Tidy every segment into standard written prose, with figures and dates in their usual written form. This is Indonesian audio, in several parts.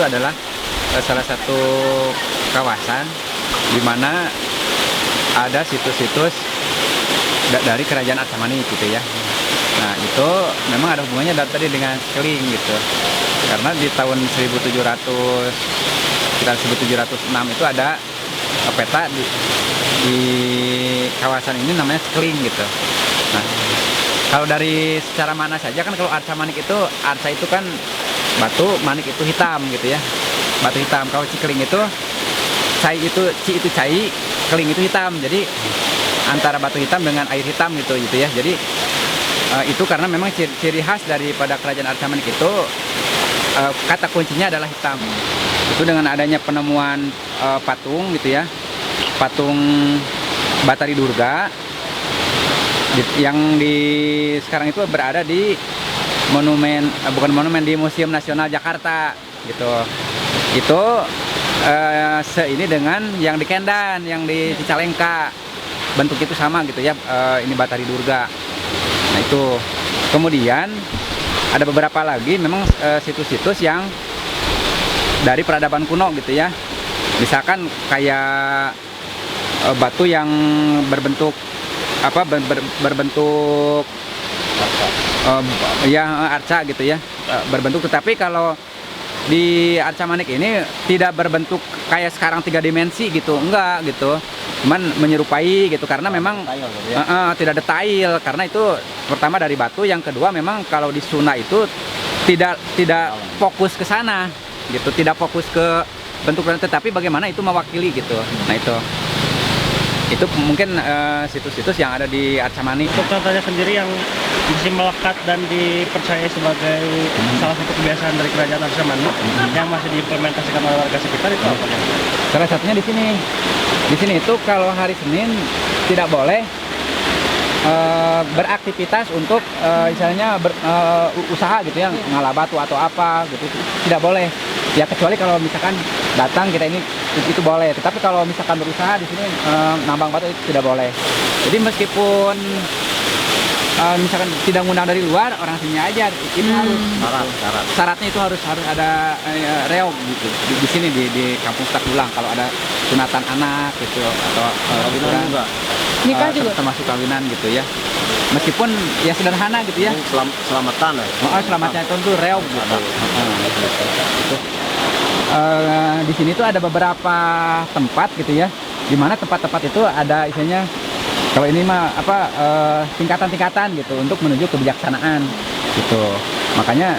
itu adalah salah satu kawasan di mana ada situs-situs dari kerajaan Arca-Manik gitu ya. Nah itu memang ada hubungannya tadi dengan Skling gitu, karena di tahun 1700 sekitar 1706 itu ada peta di kawasan ini namanya Skling gitu. Nah kalau dari secara makna saja kan, kalau Arca-Manik itu, arca itu kan batu, manik itu hitam gitu ya, batu hitam. Kalau Cikling itu cai itu cai, keling itu hitam. Jadi antara batu hitam dengan air hitam gitu ya. Jadi itu karena memang ciri khas daripada kerajaan Arca-Manik itu, kata kuncinya adalah hitam. Itu dengan adanya penemuan patung gitu ya, patung Batari Durga yang di sekarang itu berada di monumen, bukan monumen, di Museum Nasional Jakarta gitu. Itu seini dengan yang di Kendan, yang di Cicalengka, bentuk itu sama gitu ya. Ini Batari Durga. Nah itu kemudian ada beberapa lagi memang situs-situs yang dari peradaban kuno gitu ya. Misalkan kayak batu yang berbentuk berbentuk ya arca gitu ya, berbentuk. Tetapi kalau di Arca-Manik ini tidak berbentuk kayak sekarang 3 dimensi gitu, enggak gitu, cuman menyerupai gitu, karena memang tidak detail, karena itu pertama dari batu, yang kedua memang kalau di Sunda itu tidak fokus ke sana gitu, tidak fokus ke bentuk, tetapi bagaimana itu mewakili gitu. Nah itu mungkin situs-situs yang ada di Arca-Manik. Untuk contohnya sendiri yang masih melekat dan dipercaya sebagai salah satu kebiasaan dari kerajaan Arca-Manik yang masih diimplementasikan oleh warga sekitar itu apa? Salah satunya di sini. Di sini itu kalau hari Senin tidak boleh beraktivitas untuk misalnya usaha gitu ya, ngalah batu atau apa gitu, tidak boleh. Ya kecuali kalau misalkan datang kita ini itu boleh, tetapi kalau misalkan berusaha di sini nambang batu itu tidak boleh. Jadi meskipun misalkan tidak ngundang dari luar, orang sini aja itu harus syaratnya itu harus ada reog gitu di sini di Kampung Tagulang. Kalau ada sunatan anak gitu atau kawinan juga, nikah juga termasuk kawinan gitu ya, meskipun ya sederhana gitu ya. Selamatan ya? Selamatnya itu reog gitu. Gitu. Di sini tuh ada beberapa tempat gitu ya, dimana tempat-tempat itu ada isinya, kalau ini mah tingkatan-tingkatan gitu untuk menuju kebijaksanaan gitu. Makanya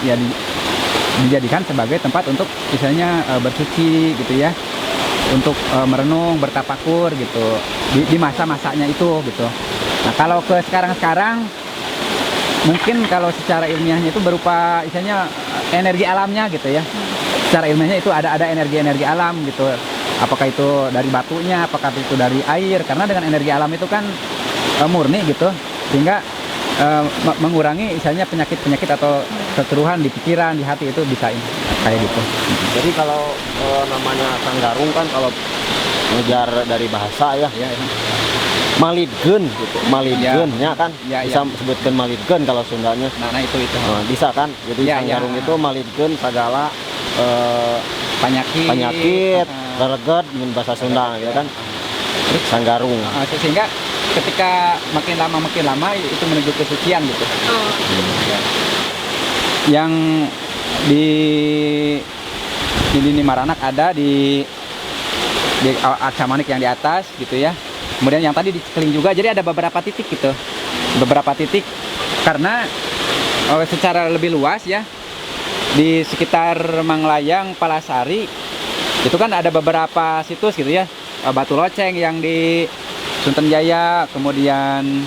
ya dijadikan sebagai tempat untuk misalnya bersuci gitu ya, untuk merenung, bertapakur gitu di masa-masanya itu gitu. Nah kalau ke sekarang mungkin kalau secara ilmiahnya itu berupa misalnya energi alamnya gitu ya. Secara ilmiahnya itu ada energi alam gitu. Apakah itu dari batunya, apakah itu dari air, karena dengan energi alam itu kan murni gitu, sehingga mengurangi misalnya penyakit atau kekeruhan di pikiran, di hati, itu bisa kayak gitu. Jadi kalau namanya Sanggarung kan kalau ngejar dari bahasa ya, Malidgen gitu, Malidgen ya kan, bisa sebutkan Malidgen kalau Sundanya. Nah itu bisa kan, jadi Sanggarung itu Malidgen segala penyakit reget dengan bahasa Sunda gitu kan, Sanggarung. Sehingga ketika makin lama itu menuju kesucian gitu. Yang di Maranak ada di Arca-Manik yang di atas gitu ya. Kemudian yang tadi di Skling juga, jadi ada beberapa titik gitu, karena secara lebih luas ya, di sekitar Manglayang, Palasari itu kan ada beberapa situs gitu ya, Batu Loceng yang di Sunten Jaya, kemudian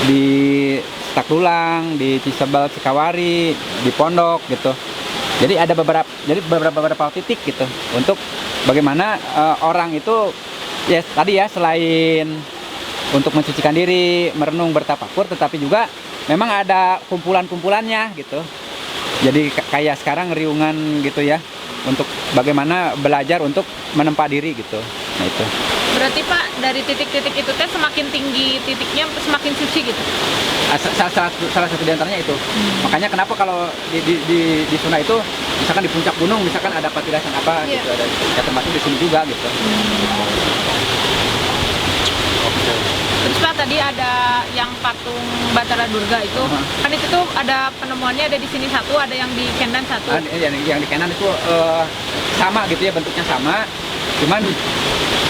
di Tagulang, di Cisebel, Cikawari, di Pondok gitu. Jadi ada beberapa titik gitu untuk bagaimana orang itu ya tadi ya, selain untuk mensucikan diri, merenung, bertapakur, tetapi juga memang ada kumpulan-kumpulannya gitu. Jadi kayak sekarang riungan gitu ya, untuk bagaimana belajar untuk menempa diri gitu. Nah itu. Berarti Pak, dari titik-titik itu teh semakin tinggi titiknya semakin suci gitu. Salah satu di antaranya itu. Makanya kenapa kalau di Sunda itu misalkan di puncak gunung misalkan ada patilasan apa Iya. gitu, ada ya termasuk di sini juga gitu. Terus Pak, tadi ada yang patung Batara Durga itu, kan itu tuh ada penemuannya ada di sini satu, ada yang di Kendan satu. Yang di Kenan itu sama gitu ya, bentuknya sama. Cuman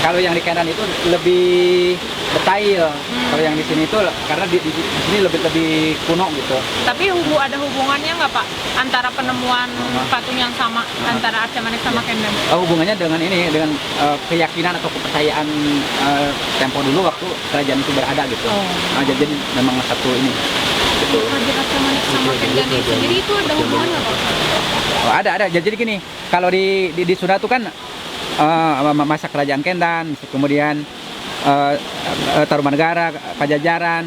kalau yang di Kenan itu lebih detail. Kalau yang di sini itu karena di sini lebih kuno gitu. Tapi ada hubungannya nggak Pak antara penemuan patung yang sama antara Arca Manik sama Kendan? Hubungannya dengan ini, dengan keyakinan atau kepercayaan tempo dulu waktu kerajaan itu berada gitu. Nah, jadi memang satu ini. Gitu. Kerajaan Arca Manik sama Kendan itu sendiri itu ada hubungannya Pak? Oh, ada. Jadi gini, kalau di Sunda itu kan masa kerajaan Kendan, kemudian Tarumanegara, Pajajaran.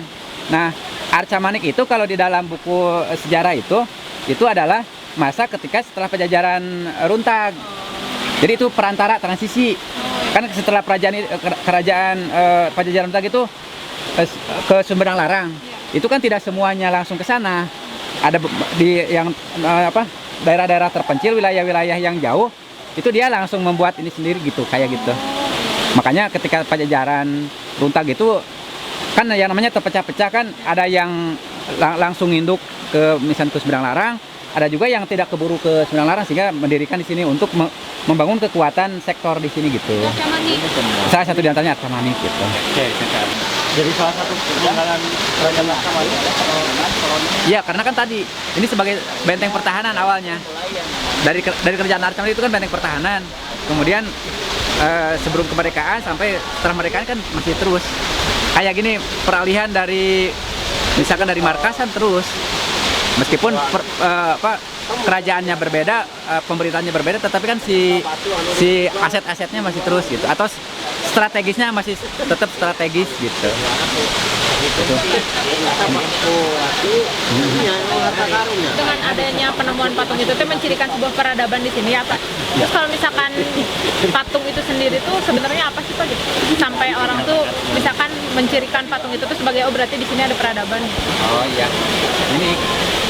Nah, Arca Manik itu kalau di dalam buku sejarah itu adalah masa ketika setelah Pajajaran runtag. Jadi itu perantara transisi. Kan setelah kerajaan Pajajaran runtag itu ke Sumedang Larang. Itu kan tidak semuanya langsung ke sana. Ada di yang daerah-daerah terpencil, wilayah-wilayah yang jauh, itu dia langsung membuat ini sendiri gitu, kayak gitu. Makanya ketika Pajajaran runtag itu kan yang namanya terpecah-pecah, kan ada yang langsung induk ke misalnya ke Sumedang Larang, ada juga yang tidak keburu ke Sumedang Larang sehingga mendirikan di sini untuk membangun kekuatan sektor di sini gitu. Arca Manik. Salah satu di antaranya Arca Manik gitu. Jadi salah satu peninggalan kerajaan Arca Manik. Iya, karena kan tadi ini sebagai benteng pertahanan awalnya. Dari kerajaan Arca Manik itu kan benteng pertahanan. Kemudian sebelum kemerdekaan sampai setelah kemerdekaan kan masih terus. Kayak gini, peralihan dari misalkan dari markasan terus. Meskipun kerajaannya berbeda, pemerintahnya berbeda, tetapi kan si aset-asetnya masih terus gitu. Atau strategisnya masih tetap strategis gitu. Dengan adanya penemuan patung itu tuh mencirikan sebuah peradaban di sini ya Pak. Terus kalau misalkan patung itu sendiri tuh sebenarnya apa sih Pak gitu? Sampai orang tuh misalkan mencirikan patung itu tuh sebagai berarti di sini ada peradaban. Oh iya. Ini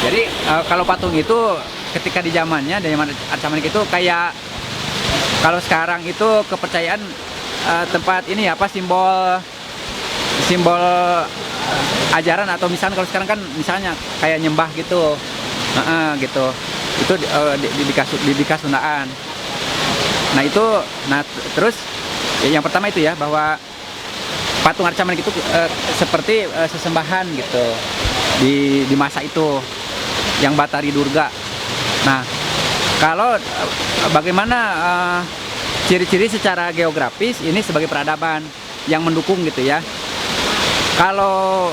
jadi kalau patung itu ketika di zaman Arca Manik itu kayak kalau sekarang itu kepercayaan tempat ini simbol ajaran, atau misalnya kalau sekarang kan misalnya kayak nyembah gitu, gitu. Itu di Kasundaan. Nah itu, terus yang pertama itu ya, bahwa patung Arca Manik itu seperti sesembahan gitu di masa itu yang Batari Durga. Nah, kalau bagaimana ciri-ciri secara geografis ini sebagai peradaban yang mendukung gitu ya. Kalau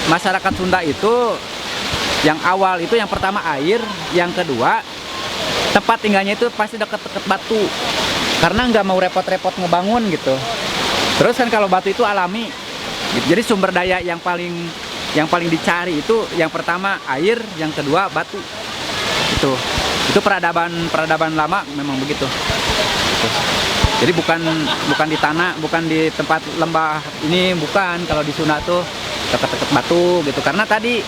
masyarakat Sunda itu yang awal itu yang pertama air, yang kedua tempat tinggalnya itu pasti dekat-dekat batu karena nggak mau repot-repot ngebangun gitu. Terus kan kalau batu itu alami, jadi sumber daya yang paling dicari itu yang pertama air, yang kedua batu. Itu peradaban lama memang begitu. Jadi bukan di tanah, bukan di tempat lembah ini, bukan. Kalau di Sunda tuh dekat-dekat batu gitu. Karena tadi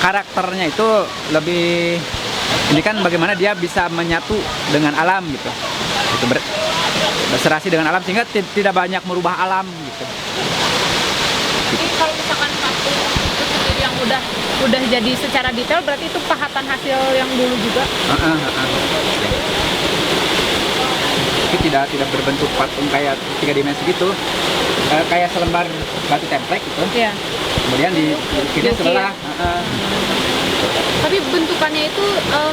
karakternya itu lebih, ini kan bagaimana dia bisa menyatu dengan alam gitu. Itu berserasi dengan alam sehingga tidak banyak merubah alam gitu. Jadi kalau misalkan patung itu sendiri yang udah jadi secara detail, berarti itu pahatan hasil yang dulu juga. Tapi tidak berbentuk patung kayak 3 dimensi gitu, kayak selembar batu template gitu. Iya. Kemudian diukirnya sebelah. Tapi bentukannya itu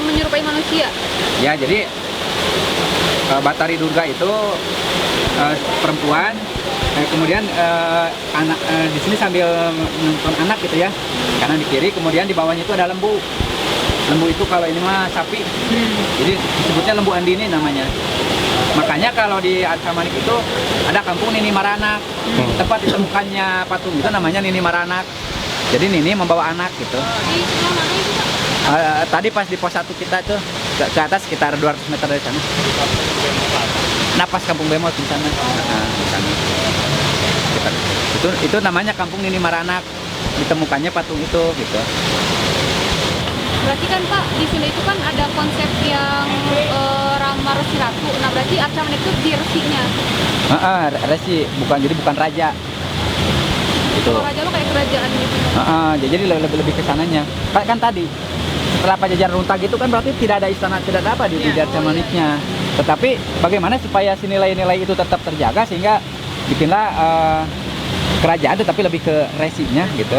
menyerupai manusia. Ya, jadi Batari Durga itu perempuan, kemudian anak di sini sambil menonton anak gitu ya, karena di kiri, kemudian di bawahnya itu ada lembu. Lembu itu kalau ini mah sapi, jadi disebutnya lembu andini namanya. Makanya kalau di Arca Manik itu ada kampung Nini Maranak, tempat ditemukannya patung itu namanya Nini Maranak. Jadi Nini membawa anak gitu. Di sebelah mana itu Pak? Tadi pas di pos 1 kita tuh ke atas sekitar 200 meter dari sana. Napas Kampung Bemot di sana. Di sana. Itu namanya Kampung Nini Maranak, ditemukannya patung itu gitu. Berarti kan Pak, di sini itu kan ada konsep yang Rama Resi Ratu. Nah berarti Arca Manik itu di resinya. Resi, bukan raja. Gitu. Kalau raja lo kayak kerajaan gitu. Jadi lebih ke sananya. Kan tadi setelah Pajajaran runtuh gitu kan berarti tidak ada istana, tidak ada apa di Arca Maniknya. Tetapi bagaimana supaya si nilai-nilai itu tetap terjaga sehingga bikinlah kerajaan tetapi lebih ke resinya gitu.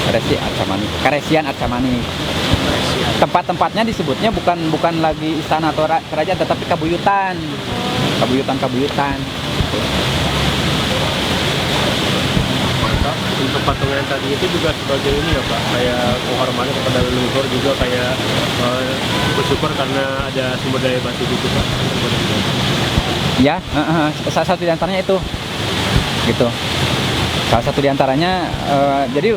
Resi Arca Manik, Karesian Arca Manik. Tempat-tempatnya disebutnya bukan lagi istana atau kerajaan tetapi kabuyutan. Kabuyutan. Untuk patungan tadi itu juga sebagai ini ya Pak, kayak penghormatan kepada leluhur juga, kayak bersyukur karena ada sumber daya batu gitu Pak. Ya, salah satu diantaranya itu, gitu. Salah satu diantaranya, jadi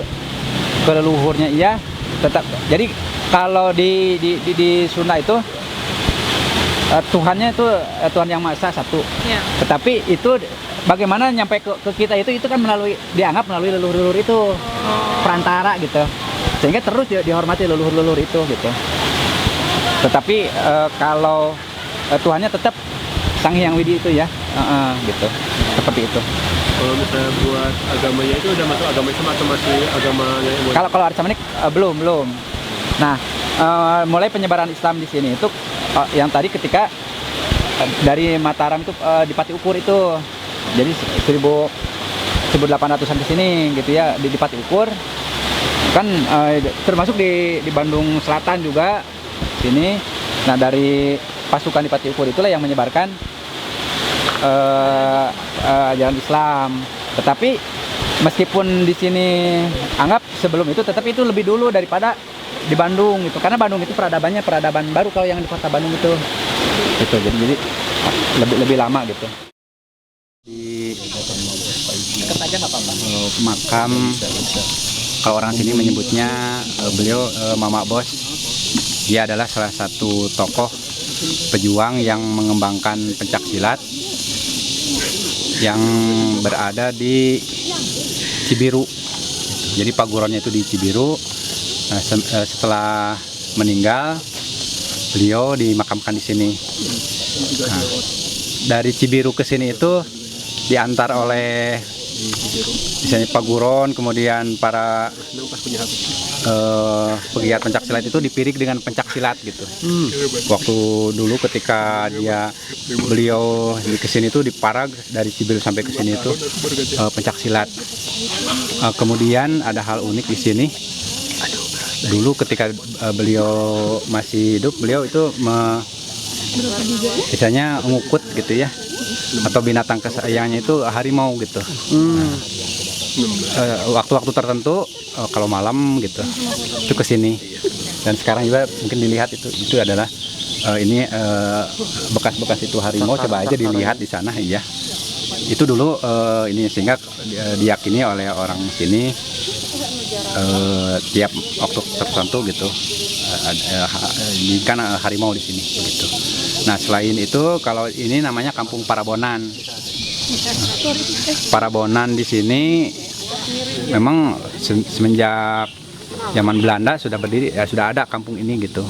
ke leluhurnya iya, tetap. Jadi kalau di Sunda itu Tuhannya itu Tuhan yang Maha Esa satu. Ya. Tetapi itu bagaimana nyampe ke kita itu kan dianggap melalui leluhur-leluhur itu, perantara gitu. Sehingga terus dihormati leluhur-leluhur itu gitu. Tetapi kalau Tuhannya tetap Sang Hyang Widi itu ya, gitu. Seperti itu. Kalau misalnya buat agamanya itu udah masuk agama Islam atau masih agamanya? Kalau Arca Manik belum. Nah, mulai penyebaran Islam di sini itu yang tadi ketika dari Mataram itu di Pati Ukur itu. Jadi 1800-an ke sini gitu ya, di Pati Ukur. Kan termasuk di Bandung Selatan juga sini. Nah, dari pasukan di Pati Ukur itulah yang menyebarkan ajaran Islam. Tetapi meskipun di sini anggap sebelum itu, tetapi itu lebih dulu daripada di Bandung gitu. Karena Bandung itu peradaban baru kalau yang di Kota Bandung itu. Gitu. Jadi lebih lama gitu. Di makam, kalau orang sini menyebutnya beliau Mama Bos. Dia adalah salah satu tokoh pejuang yang mengembangkan pencak silat yang berada di Cibiru. Jadi paguronnya itu di Cibiru. Nah, setelah meninggal beliau dimakamkan di sini. Nah, dari Cibiru ke sini itu diantar oleh misalnya paguron, kemudian para pegiat pencak silat itu dipirik dengan pencak silat gitu. Waktu dulu ketika beliau di kesini itu diparag dari Cibiru sampai ke sini itu pencak silat. Kemudian ada hal unik di sini. Dulu ketika beliau masih hidup, beliau itu misalnya ngukut gitu ya, atau binatang kesayangannya itu harimau gitu. Waktu-waktu tertentu kalau malam gitu itu ke sini. Dan sekarang juga mungkin dilihat itu adalah ini bekas-bekas itu harimau. Coba aja dilihat di sana ya. Itu dulu ini, sehingga diyakini oleh orang sini tiap waktu tertentu gitu ini kan harimau di sini begitu. Nah, selain itu kalau ini namanya Kampung Parabonan. Parabonan di sini memang semenjak zaman Belanda sudah berdiri, sudah ada kampung ini gitu.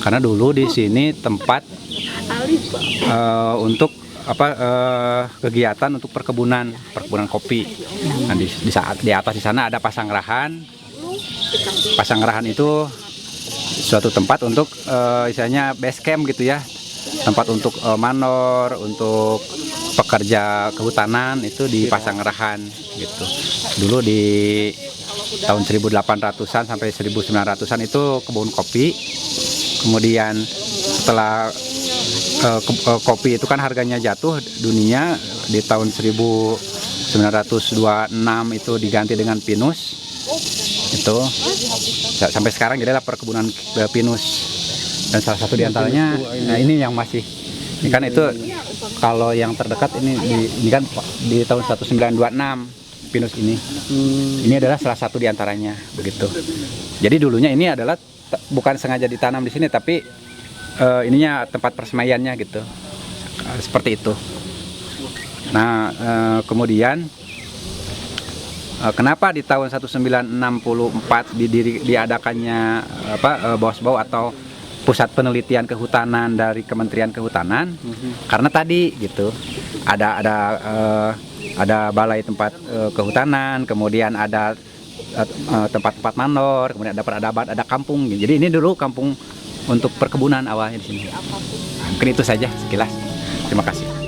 Karena dulu di sini tempat untuk kegiatan untuk perkebunan kopi. Nah, di atas di sana ada Pasanggerahan. Pasanggerahan itu suatu tempat untuk istilahnya base camp gitu ya. Tempat untuk manor, untuk pekerja kehutanan itu di Pasanggerahan gitu. Dulu di tahun 1800-an sampai 1900-an itu kebun kopi. Kemudian setelah kopi itu kan harganya jatuh dunia, di tahun 1926 itu diganti dengan pinus. Itu sampai sekarang jadilah perkebunan pinus. Dan salah satu diantaranya, nah ini yang masih, ini kan itu kalau yang terdekat ini kan di tahun 1926 pinus ini. Ini adalah salah satu diantaranya begitu. Jadi dulunya ini adalah bukan sengaja ditanam di sini, tapi ininya tempat persemaiannya gitu, seperti itu. Nah, kemudian kenapa di tahun 1964 diadakannya Bosbau atau Pusat Penelitian Kehutanan dari Kementerian Kehutanan, karena tadi gitu ada balai tempat kehutanan, kemudian ada tempat-tempat mandor, kemudian ada peradaban, ada kampung. Jadi ini dulu kampung untuk perkebunan awalnya di sini. Mungkin itu saja sekilas. Terima kasih.